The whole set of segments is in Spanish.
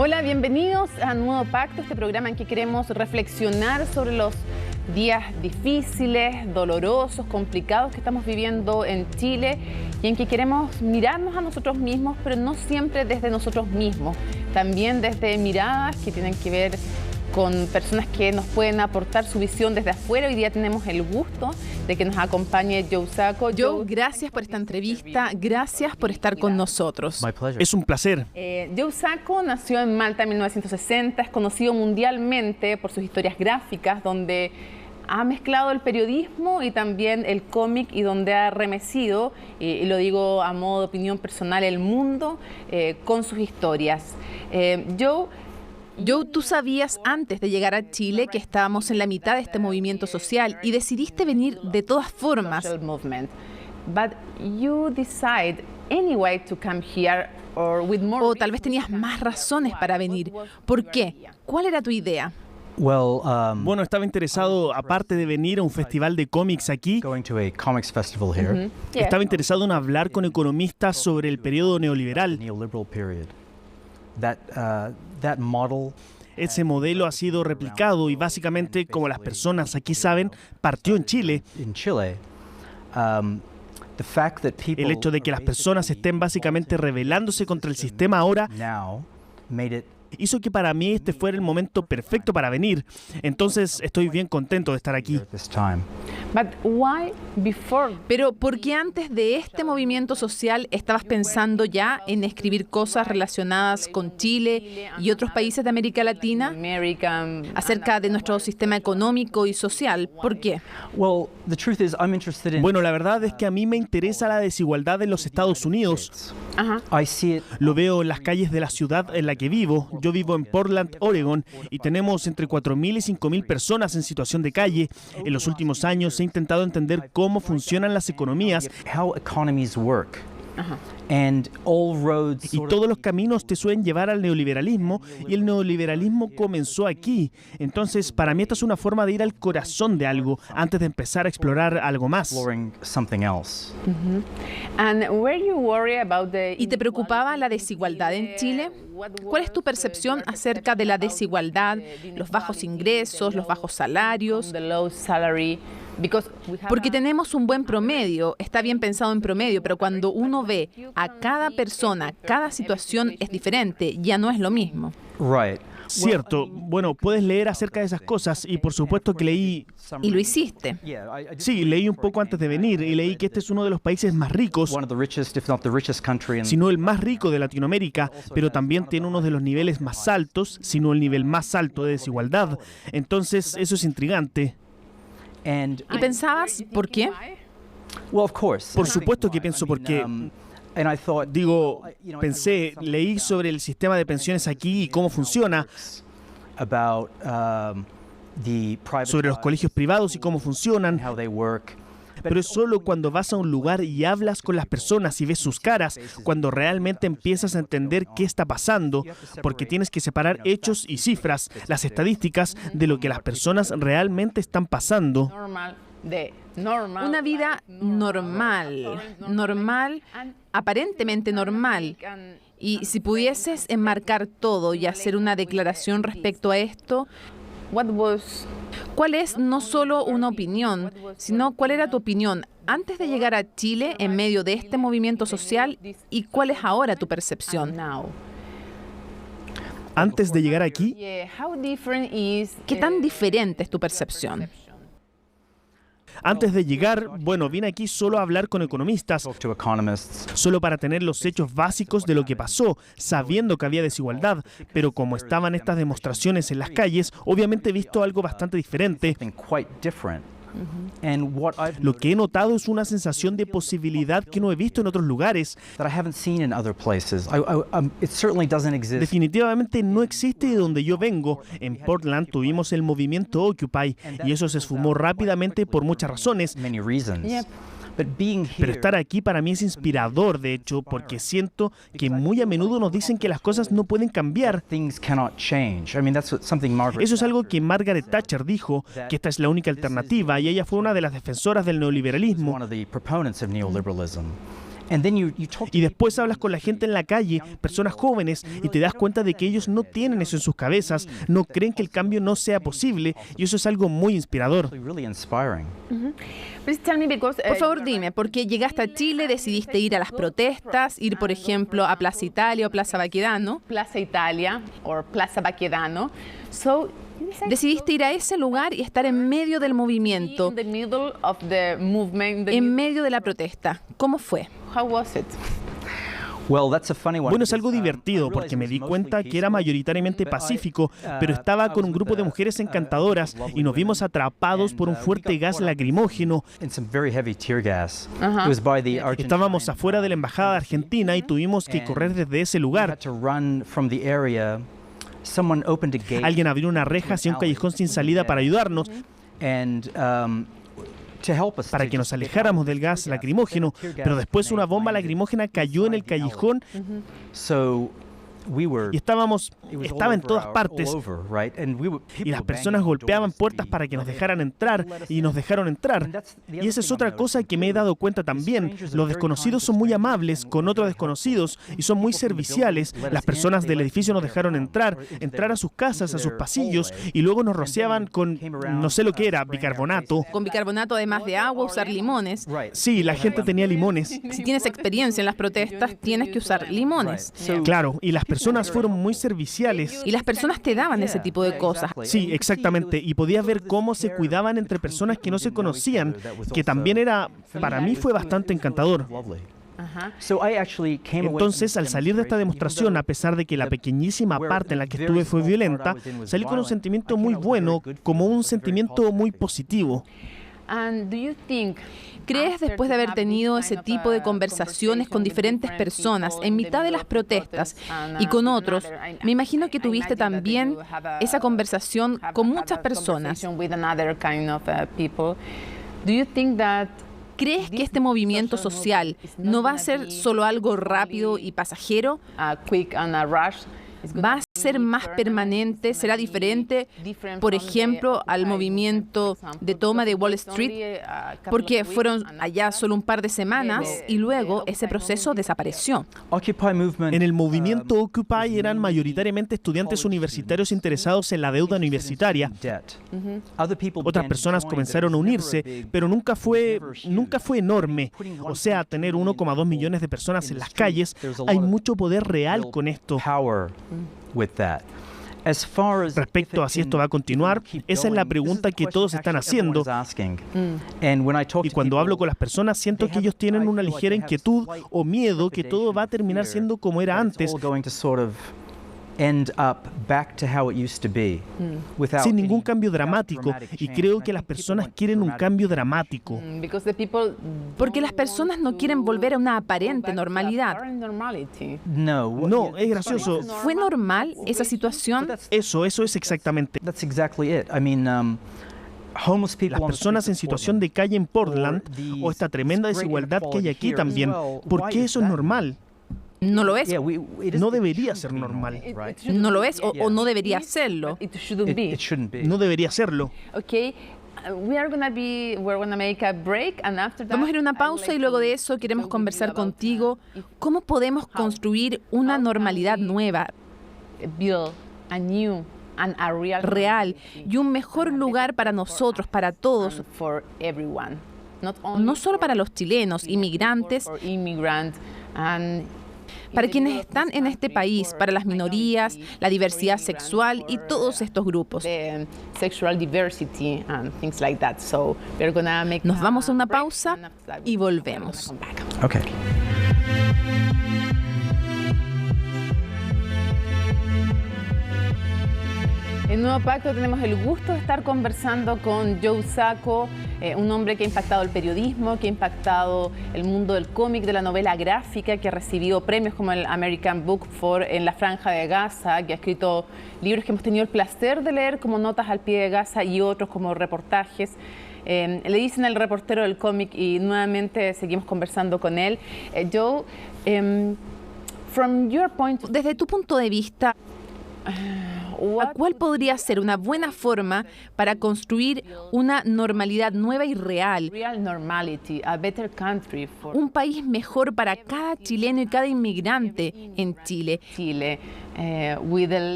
Hola, bienvenidos a Nuevo Pacto, este programa en que queremos reflexionar sobre los días difíciles, dolorosos, complicados que estamos viviendo en Chile y en que queremos mirarnos a nosotros mismos, pero no siempre desde nosotros mismos, también desde miradas que tienen que ver con personas que nos pueden aportar su visión desde afuera. Hoy día tenemos el gusto de que nos acompañe Joe Sacco. Joe, gracias por esta entrevista, gracias por estar con nosotros. Es un placer. Joe Sacco nació en Malta en 1960, es conocido mundialmente por sus historias gráficas, donde ha mezclado el periodismo y también el cómic y donde ha remecido, y lo digo a modo de opinión personal, el mundo con sus historias. Joe, tú sabías antes de llegar a Chile que estábamos en la mitad de este movimiento social y decidiste venir de todas formas. O tal vez tenías más razones para venir. ¿Por qué? ¿Cuál era tu idea? Bueno, estaba interesado, aparte de venir a un festival de cómics aquí, estaba interesado en hablar con economistas sobre el periodo neoliberal. Ese modelo ha sido replicado y básicamente, como las personas aquí saben, partió en Chile. El hecho de que las personas estén básicamente rebelándose contra el sistema ahora hizo que para mí este fuera el momento perfecto para venir. Entonces estoy bien contento de estar aquí. Pero ¿por qué antes de este movimiento social estabas pensando ya en escribir cosas relacionadas con Chile y otros países de América Latina acerca de nuestro sistema económico y social? ¿Por qué? Bueno, la verdad es que a mí me interesa la desigualdad en los Estados Unidos. Lo veo en las calles de la ciudad en la que vivo. Yo vivo en Portland, Oregon, y tenemos entre 4.000 y 5.000 personas en situación de calle. En los últimos años he intentado entender cómo funcionan las economías. Y todos los caminos te suelen llevar al neoliberalismo, y el neoliberalismo comenzó aquí. Entonces, para mí esta es una forma de ir al corazón de algo antes de empezar a explorar algo más. ¿Y te preocupaba la desigualdad en Chile? ¿Cuál es tu percepción acerca de la desigualdad, los bajos ingresos, los bajos salarios? Porque tenemos un buen promedio, está bien pensado en promedio, pero cuando uno ve a cada persona, cada situación es diferente, ya no es lo mismo. Cierto. Bueno, puedes leer acerca de esas cosas y por supuesto que leí... Y lo hiciste. Sí, leí un poco antes de venir y leí que este es uno de los países más ricos, si no el más rico de Latinoamérica, pero también tiene uno de los niveles más altos, si no el nivel más alto de desigualdad. Entonces, eso es intrigante. ¿Y pensabas por qué? Por supuesto que pienso por qué. Pensé, leí sobre el sistema de pensiones aquí y cómo funciona, sobre los colegios privados y cómo funcionan, pero es solo cuando vas a un lugar y hablas con las personas y ves sus caras, cuando realmente empiezas a entender qué está pasando, porque tienes que separar hechos y cifras, las estadísticas, de lo que las personas realmente están pasando. Una vida normal, aparentemente normal. Y si pudieses enmarcar todo y hacer una declaración respecto a esto, ¿cuál es no solo una opinión, sino cuál era tu opinión antes de llegar a Chile en medio de este movimiento social y cuál es ahora tu percepción? Antes de llegar aquí, ¿Qué tan diferente es tu percepción? antes de llegar, bueno, vine aquí solo a hablar con economistas, solo para tener los hechos básicos de lo que pasó, sabiendo que había desigualdad, pero como estaban estas demostraciones en las calles, obviamente he visto algo bastante diferente. Lo que he notado es una sensación de posibilidad que no he visto en otros lugares. Definitivamente no existe de donde yo vengo. En Portland tuvimos el movimiento Occupy y eso se esfumó rápidamente por muchas razones. Pero estar aquí para mí es inspirador, de hecho, porque siento que muy a menudo nos dicen que las cosas no pueden cambiar. Eso es algo que Margaret Thatcher dijo, que esta es la única alternativa, y ella fue una de las defensoras del neoliberalismo. Y después hablas con la gente en la calle, personas jóvenes, y te das cuenta de que ellos no tienen eso en sus cabezas, no creen que el cambio no sea posible, y eso es algo muy inspirador. Por favor, dime, ¿por qué llegaste a Chile, decidiste ir a las protestas, ir, por ejemplo, a Plaza Italia o Plaza Baquedano? Plaza Italia o Plaza Baquedano. Decidiste ir a ese lugar y estar en medio del movimiento, en medio de la protesta. ¿Cómo fue? Bueno, es algo divertido porque me di cuenta que era mayoritariamente pacífico, pero estaba con un grupo de mujeres encantadoras y nos vimos atrapados por un fuerte gas lacrimógeno. Estábamos afuera de la embajada de Argentina y tuvimos que correr desde ese lugar. Alguien abrió una reja hacia un callejón sin salida para ayudarnos, para que nos alejáramos del gas lacrimógeno, pero después una bomba lacrimógena cayó en el callejón y estaba en todas partes, y las personas golpeaban puertas para que nos dejaran entrar, y nos dejaron entrar. Y esa es otra cosa que me he dado cuenta también. Los desconocidos son muy amables con otros desconocidos y son muy serviciales. Las personas del edificio nos dejaron entrar a sus casas, a sus pasillos, y luego nos rociaban con, no sé lo que era, bicarbonato. Con bicarbonato, además de agua, usar limones. Sí, la gente tenía limones. Si tienes experiencia en las protestas, tienes que usar limones. Claro, y las personas fueron muy serviciales. Y las personas te daban ese tipo de cosas. Sí, exactamente. Y podías ver cómo se cuidaban entre personas que no se conocían, que también para mí fue bastante encantador. Entonces, al salir de esta demostración, a pesar de que la pequeñísima parte en la que estuve fue violenta, salí con un sentimiento muy bueno, como un sentimiento muy positivo. ¿Crees, después de haber tenido ese tipo de conversaciones con diferentes personas en mitad de las protestas y con otros, me imagino que tuviste también esa conversación con muchas personas? ¿Crees que este movimiento social no va a ser solo algo rápido y pasajero? ¿Va a ser más permanente? ¿Será diferente, por ejemplo, al movimiento de toma de Wall Street? Porque fueron allá solo un par de semanas y luego ese proceso desapareció. En el movimiento Occupy eran mayoritariamente estudiantes universitarios interesados en la deuda universitaria. Otras personas comenzaron a unirse, pero nunca fue enorme. O sea, tener 1,2 millones de personas en las calles, hay mucho poder real con esto. Respecto a si esto va a continuar, esa es la pregunta que todos están haciendo. Y cuando hablo con las personas, siento que ellos tienen una ligera inquietud o miedo que todo va a terminar siendo como era antes, sin ningún cambio dramático, y creo que las personas quieren un cambio dramático. Porque las personas no quieren volver a una aparente normalidad. No, es gracioso. ¿Fue normal esa situación? Eso es exactamente. Las personas en situación de calle en Portland, o esta tremenda desigualdad que hay aquí también, ¿por qué eso es normal? No lo es. No debería ser normal. No lo es o no debería serlo. No debería serlo. Vamos a ir a una pausa y luego de eso queremos conversar contigo cómo podemos construir una normalidad nueva, real y un mejor lugar para nosotros, para todos, no solo para los chilenos, inmigrantes, para quienes están en este país, para las minorías, la diversidad sexual y todos estos grupos. Nos vamos a una pausa y volvemos. Okay. En Nuevo Pacto tenemos el gusto de estar conversando con Joe Sacco, un hombre que ha impactado el periodismo, que ha impactado el mundo del cómic, de la novela gráfica, que ha recibido premios como el American Book for en la Franja de Gaza, que ha escrito libros que hemos tenido el placer de leer como Notas al pie de Gaza y otros como reportajes. Le dicen el reportero del cómic y nuevamente seguimos conversando con él. Joe, Desde tu punto de vista, ¿Cuál podría ser una buena forma para construir una normalidad nueva y real? Un país mejor para cada chileno y cada inmigrante en Chile,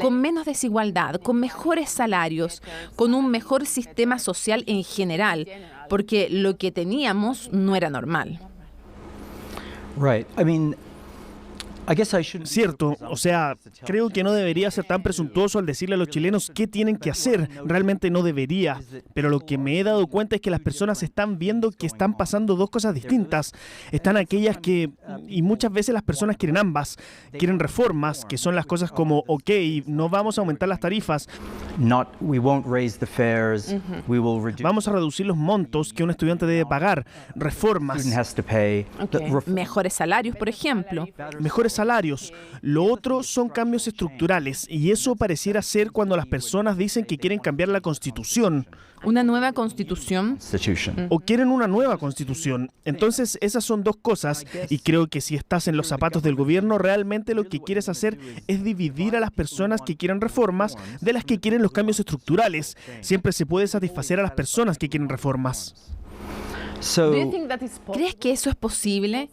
con menos desigualdad, con mejores salarios, con un mejor sistema social en general, porque lo que teníamos no era normal. Cierto, o sea, creo que no debería ser tan presuntuoso al decirle a los chilenos qué tienen que hacer. Realmente no debería. Pero lo que me he dado cuenta es que las personas están viendo que están pasando dos cosas distintas. Están aquellas que, y muchas veces las personas quieren ambas, quieren reformas, que son las cosas como, ok, no vamos a aumentar las tarifas, vamos a reducir los montos que un estudiante debe pagar, reformas, Mejores salarios, por ejemplo. mejores salarios. Lo otro son cambios estructurales y eso pareciera ser cuando las personas dicen que quieren cambiar la Constitución Una nueva constitución. o quieren una nueva Constitución. Entonces esas son dos cosas y creo que si estás en los zapatos del gobierno, realmente lo que quieres hacer es dividir a las personas que quieren reformas de las que quieren los cambios estructurales. Siempre se puede satisfacer a las personas que quieren reformas. ¿Crees que eso es posible?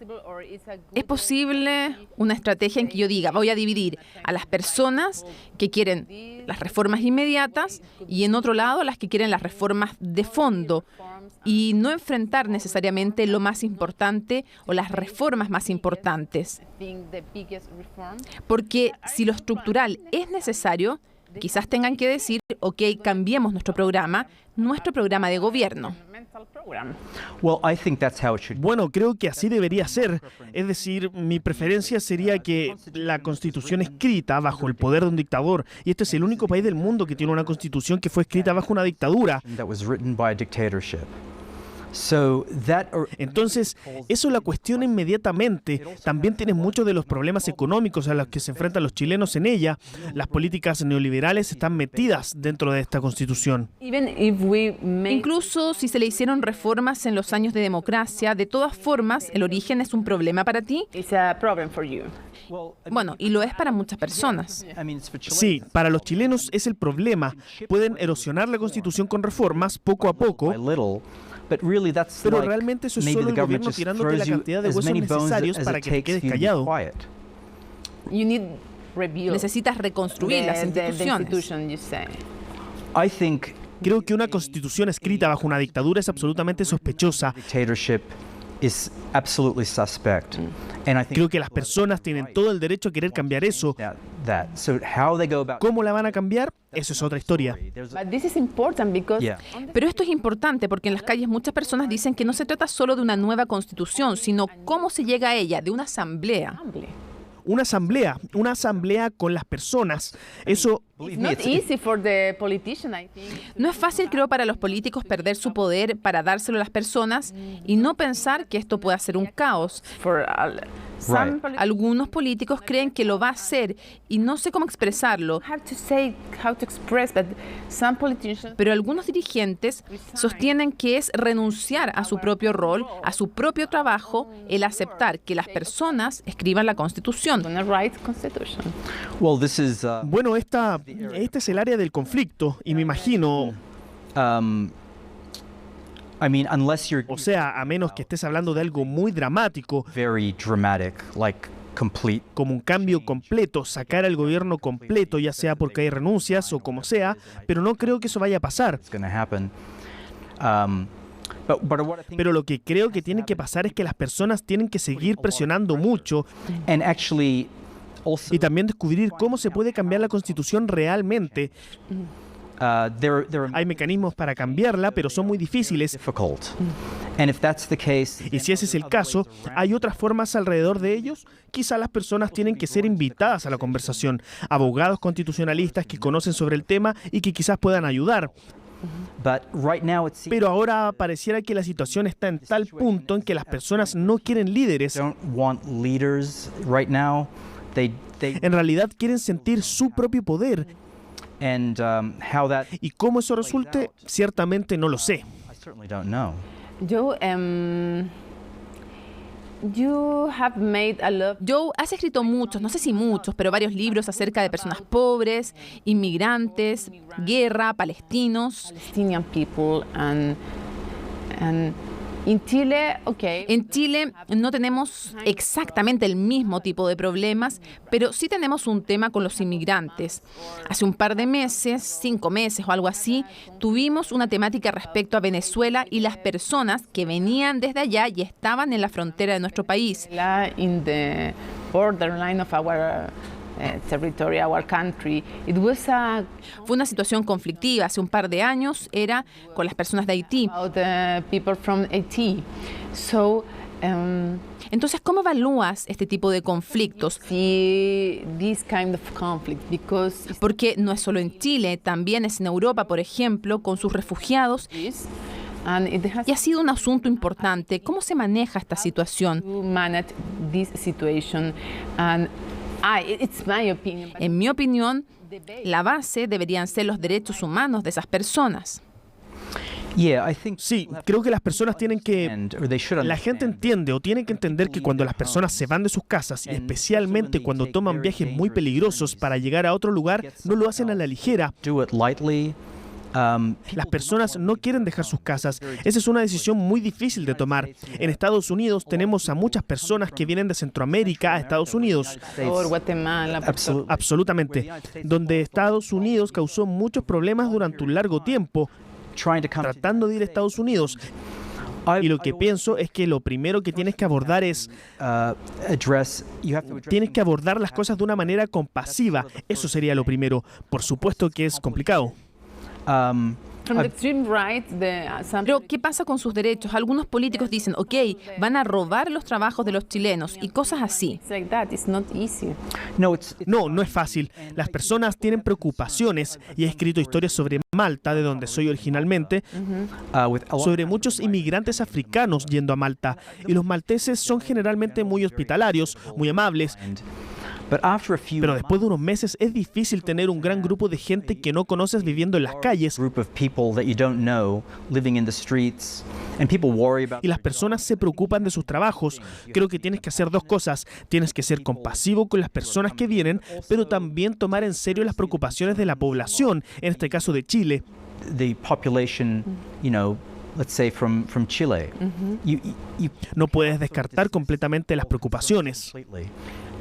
¿Es posible una estrategia en que yo diga, voy a dividir a las personas que quieren las reformas inmediatas y en otro lado a las que quieren las reformas de fondo y no enfrentar necesariamente lo más importante o las reformas más importantes? Porque si lo estructural es necesario, quizás tengan que decir, ok, cambiemos nuestro programa de gobierno. Bueno, creo que así debería ser. Es decir, mi preferencia sería que la Constitución escrita bajo el poder de un dictador, y este es el único país del mundo que tiene una Constitución que fue escrita bajo una dictadura. Entonces, eso la cuestiona inmediatamente. También tienes muchos de los problemas económicos a los que se enfrentan los chilenos en ella. Las políticas neoliberales están metidas dentro de esta Constitución. Incluso si se le hicieron reformas en los años de democracia, de todas formas, ¿el origen es un problema para ti? Bueno, y lo es para muchas personas. Sí, para los chilenos es el problema. Pueden erosionar la Constitución con reformas poco a poco, pero realmente eso es solo el gobierno tirándote la cantidad de huesos necesarios para que te quedes callado. Necesitas reconstruir las instituciones. Creo que una constitución escrita bajo una dictadura es absolutamente sospechosa. Creo que las personas tienen todo el derecho a querer cambiar eso. ¿Cómo la van a cambiar? Eso es otra historia. Pero esto es importante porque en las calles muchas personas dicen que no se trata solo de una nueva constitución, sino cómo se llega a ella, de una asamblea. Una asamblea con las personas. Eso no es fácil, creo, para los políticos perder su poder para dárselo a las personas y no pensar que esto pueda ser un caos. Algunos políticos creen que lo va a hacer y no sé cómo expresarlo. Pero algunos dirigentes sostienen que es renunciar a su propio rol, a su propio trabajo, el aceptar que las personas escriban la Constitución. Bueno, este es el área del conflicto y me imagino, o sea, a menos que estés hablando de algo muy dramático, como un cambio completo, sacar al gobierno completo, ya sea porque hay renuncias o como sea, pero no creo que eso vaya a pasar. Pero lo que creo que tiene que pasar es que las personas tienen que seguir presionando mucho y también descubrir cómo se puede cambiar la Constitución realmente. Hay mecanismos para cambiarla, pero son muy difíciles. Y si ese es el caso, ¿hay otras formas alrededor de ellos? Quizá las personas tienen que ser invitadas a la conversación. Abogados constitucionalistas que conocen sobre el tema y que quizás puedan ayudar. Pero ahora pareciera que la situación está en tal punto en que las personas no quieren líderes. En realidad quieren sentir su propio poder. Y cómo eso resulte, ciertamente no lo sé. Joe, has escrito muchos, no sé si muchos, pero varios libros acerca de personas pobres, inmigrantes, guerra, palestinos. Palestinian people and in Chile, En Chile no tenemos exactamente el mismo tipo de problemas, pero sí tenemos un tema con los inmigrantes. Hace un par de meses, 5 meses o algo así, tuvimos una temática respecto a Venezuela y las personas que venían desde allá y estaban en la frontera de nuestro país. in the borderline of our territory, our country. It was Fue una situación conflictiva. Hace un par de años era con las personas de Haití. about the people from Haiti. So, Entonces, ¿cómo evalúas este tipo de conflictos? see this kind of conflict because it's Porque no es solo en Chile, también es en Europa, por ejemplo, con sus refugiados. this, and it has Y ha sido un asunto importante. ¿Cómo se maneja esta situación? to manage this situation. And it's my opinion. But En mi opinión, la base deberían ser los derechos humanos de esas personas. Sí, creo que las personas tienen que... La gente entiende o tiene que entender que cuando las personas se van de sus casas, y especialmente cuando toman viajes muy peligrosos para llegar a otro lugar, no lo hacen a la ligera. Las personas no quieren dejar sus casas. Esa es una decisión muy difícil de tomar. En Estados Unidos tenemos a muchas personas que vienen de Centroamérica a Estados Unidos. or Guatemala, Absolutamente. Donde Estados Unidos causó muchos problemas durante un largo tiempo tratando de ir a Estados Unidos. Y lo que pienso es que lo primero que tienes que abordar es... Tienes que abordar las cosas de una manera compasiva. Eso sería lo primero. Por supuesto que es complicado. from the extreme right, some Pero, ¿qué pasa con sus derechos? Algunos políticos dicen, ok, van a robar los trabajos de los chilenos y cosas así. it's like that. It's not easy. No, no es fácil. Las personas tienen preocupaciones y he escrito historias sobre Malta, de donde soy originalmente, sobre muchos inmigrantes africanos yendo a Malta. Y los malteses son generalmente muy hospitalarios, muy amables. Pero después de unos meses es difícil tener un gran grupo de gente que no conoces viviendo en las calles. Y las personas se preocupan de sus trabajos. Creo que tienes que hacer dos cosas. Tienes que ser compasivo con las personas que vienen, pero también tomar en serio las preocupaciones de la población, en este caso de Chile. Let's say from Chile. No puedes descartar completamente las preocupaciones.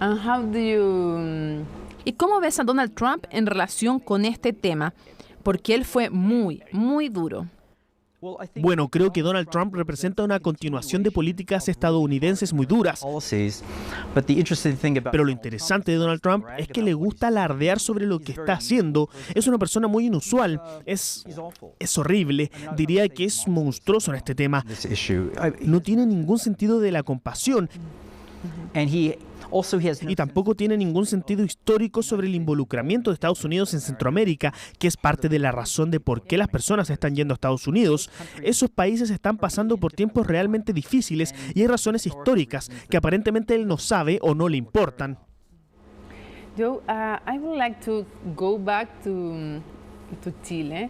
And how do you ¿Y cómo ves a Donald Trump en relación con este tema? Porque él fue muy, muy duro. Bueno, creo que Donald Trump representa una continuación de políticas estadounidenses muy duras. Pero lo interesante de Donald Trump es que le gusta alardear sobre lo que está haciendo. Es una persona muy inusual. Es horrible. Diría que es monstruoso en este tema. No tiene ningún sentido de la compasión. Y tampoco tiene ningún sentido histórico sobre el involucramiento de Estados Unidos en Centroamérica, que es parte de la razón de por qué las personas están yendo a Estados Unidos. Esos países están pasando por tiempos realmente difíciles y hay razones históricas que aparentemente él no sabe o no le importan. Joe, I would like to go back to Chile.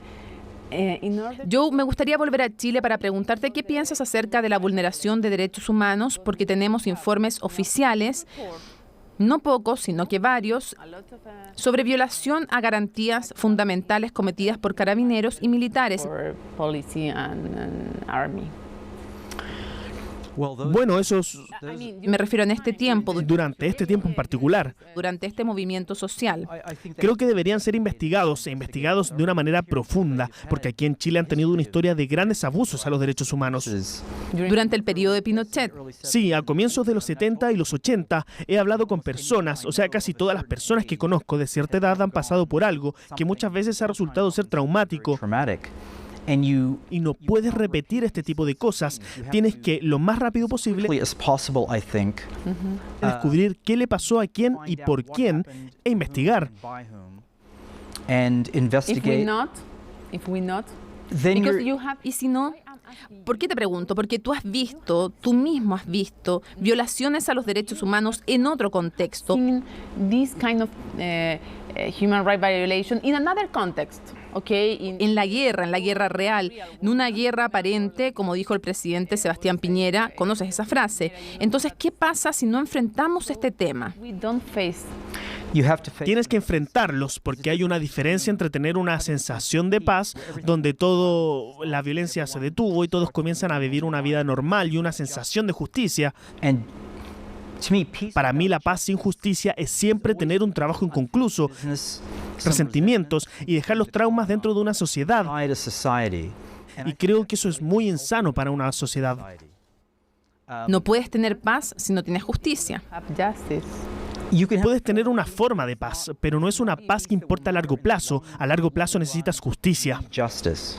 Joe, me gustaría volver a Chile para preguntarte qué piensas acerca de la vulneración de derechos humanos, porque tenemos informes oficiales, no pocos, sino que varios, sobre violación a garantías fundamentales cometidas por carabineros y militares. for policy and army. Bueno, esos Me refiero en este tiempo, durante este tiempo en particular. durante este movimiento social. Creo que deberían ser investigados e investigados de una manera profunda, porque aquí en Chile han tenido una historia de grandes abusos a los derechos humanos. Durante el periodo de Pinochet. Sí, a comienzos de los 70 y los 80 he hablado con personas, o sea, casi todas las personas que conozco de cierta edad han pasado por algo que muchas veces ha resultado ser traumático. Y no puedes repetir este tipo de cosas. Tienes que, lo más rápido posible, descubrir qué le pasó a quién y por quién e investigar. If we not, then Because you're, you have Y si no, ¿por qué te pregunto? Porque tú mismo has visto violaciones a los derechos humanos en otro contexto. seen this kind of human rights violation in another context, okay? En la guerra real, en una guerra aparente, como dijo el presidente Sebastián Piñera, conoces esa frase. Entonces, ¿qué pasa si no enfrentamos este tema? We don't face you have to face Tienes que enfrentarlos porque hay una diferencia entre tener una sensación de paz donde la violencia se detuvo y todos comienzan a vivir una vida normal y una sensación de justicia. and to me peace Para mí la paz sin justicia es siempre tener un trabajo inconcluso, business resentimientos y dejar los traumas dentro de una sociedad. side of society. Y creo que eso es muy insano para una sociedad. No puedes tener paz si no tienes justicia. have justice. You can have Puedes tener una forma de paz, pero no es una paz que importa a largo plazo. A largo plazo necesitas justicia. justice.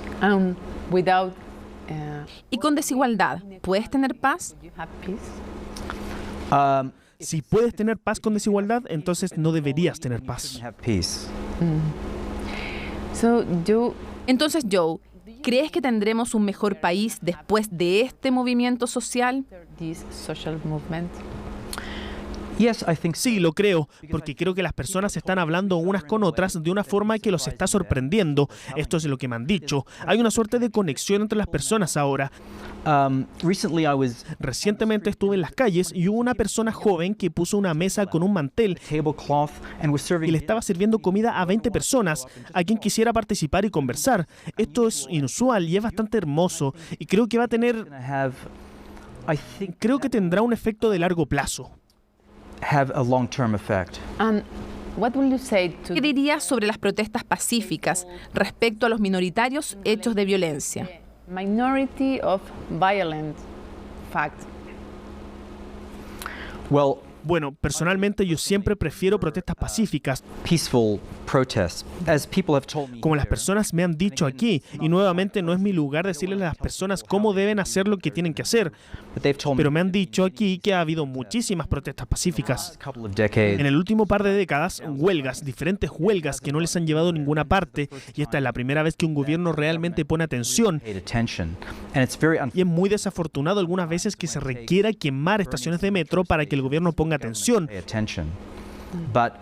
Without Y con desigualdad, ¿puedes tener paz? you have peace. Si puedes tener paz con desigualdad, entonces no deberías tener paz. Have peace. So you Entonces, Joe, ¿crees que tendremos un mejor país después de este movimiento social? this social movement. Yes, I think so. Sí, lo creo, porque creo que las personas están hablando unas con otras de una forma que los está sorprendiendo. Esto es lo que me han dicho. Hay una suerte de conexión entre las personas ahora. Recently I was Recientemente estuve en las calles y hubo una persona joven que puso una mesa con un mantel tablecloth and was serving y le estaba sirviendo comida a 20 personas, a quien quisiera participar y conversar. Esto es inusual y es bastante hermoso y creo que va a tener, I think creo que tendrá un efecto de largo plazo. have a long-term effect. And what will you say to ¿Qué dirías sobre las protestas pacíficas respecto a los minoritarios hechos de violencia? minority of violent fact? Well, Bueno, personalmente yo siempre prefiero protestas pacíficas, peaceful protests, as people have told me. como las personas me han dicho aquí, y nuevamente no es mi lugar decirles a las personas cómo deben hacer lo que tienen que hacer, But they've told pero me me han dicho aquí que ha habido muchísimas protestas pacíficas. a couple of decades. En el último par de décadas, huelgas, diferentes huelgas que no les han llevado a ninguna parte, y esta es la primera vez que un gobierno realmente pone atención. Paid attention, and it's very Y es muy desafortunado algunas veces que se requiera quemar estaciones de metro para que el gobierno ponga atención, pay attention. But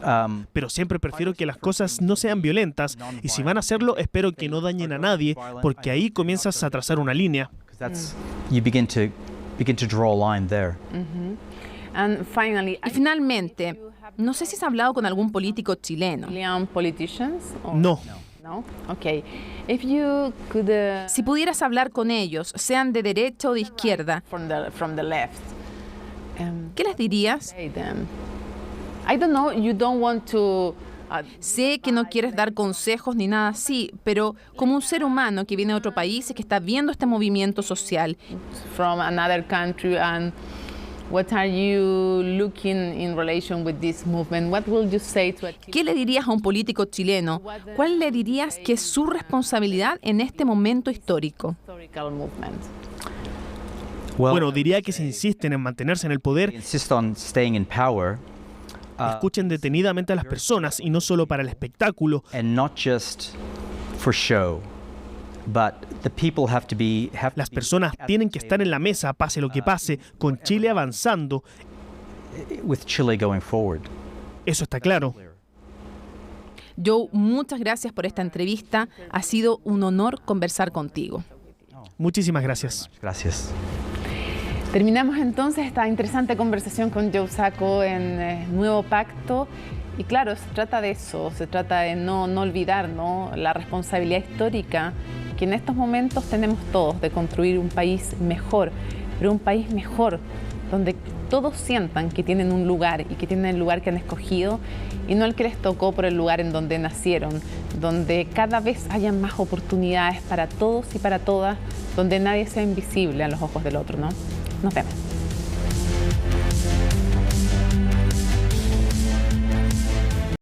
pero siempre prefiero que las cosas no sean violentas, y si van a hacerlo, espero que no dañen a nadie, porque ahí comienzas a trazar una línea. 'cause that's you begin to draw a line there. And finally, Y finalmente, no sé si has hablado con algún político chileno. Chilean politicians? Or No. No? Okay. If you could Si pudieras hablar con ellos, sean de derecha o de izquierda, from the left, ¿qué les dirías? say them. I don't know, you don't want to Sé que no quieres dar consejos ni nada así, pero como un ser humano que viene de otro país y que está viendo este movimiento social, from another country, and what are you looking in relation with this movement? What will you say to a ¿qué le dirías a un político chileno? ¿Cuál le dirías que es su responsabilidad en este momento histórico? historical movement? Well, Bueno, diría que si insisten en mantenerse en el poder, insist on staying in power, escuchen detenidamente a las personas y no solo para el espectáculo. and not just for show, but the people have to be Las personas tienen que estar en la mesa, pase lo que pase, con Chile avanzando. with Chile going forward. Eso está claro. Joe, muchas gracias por esta entrevista. Ha sido un honor conversar contigo. Muchísimas gracias. Gracias. Terminamos entonces esta interesante conversación con Joe Sacco en Nuevo Pacto. Y claro, se trata de eso, se trata de no olvidar, ¿no?, la responsabilidad histórica que en estos momentos tenemos todos de construir un país mejor, pero un país mejor donde todos sientan que tienen un lugar y que tienen el lugar que han escogido y no el que les tocó por el lugar en donde nacieron, donde cada vez haya más oportunidades para todos y para todas, donde nadie sea invisible a los ojos del otro, ¿no? Nos vemos.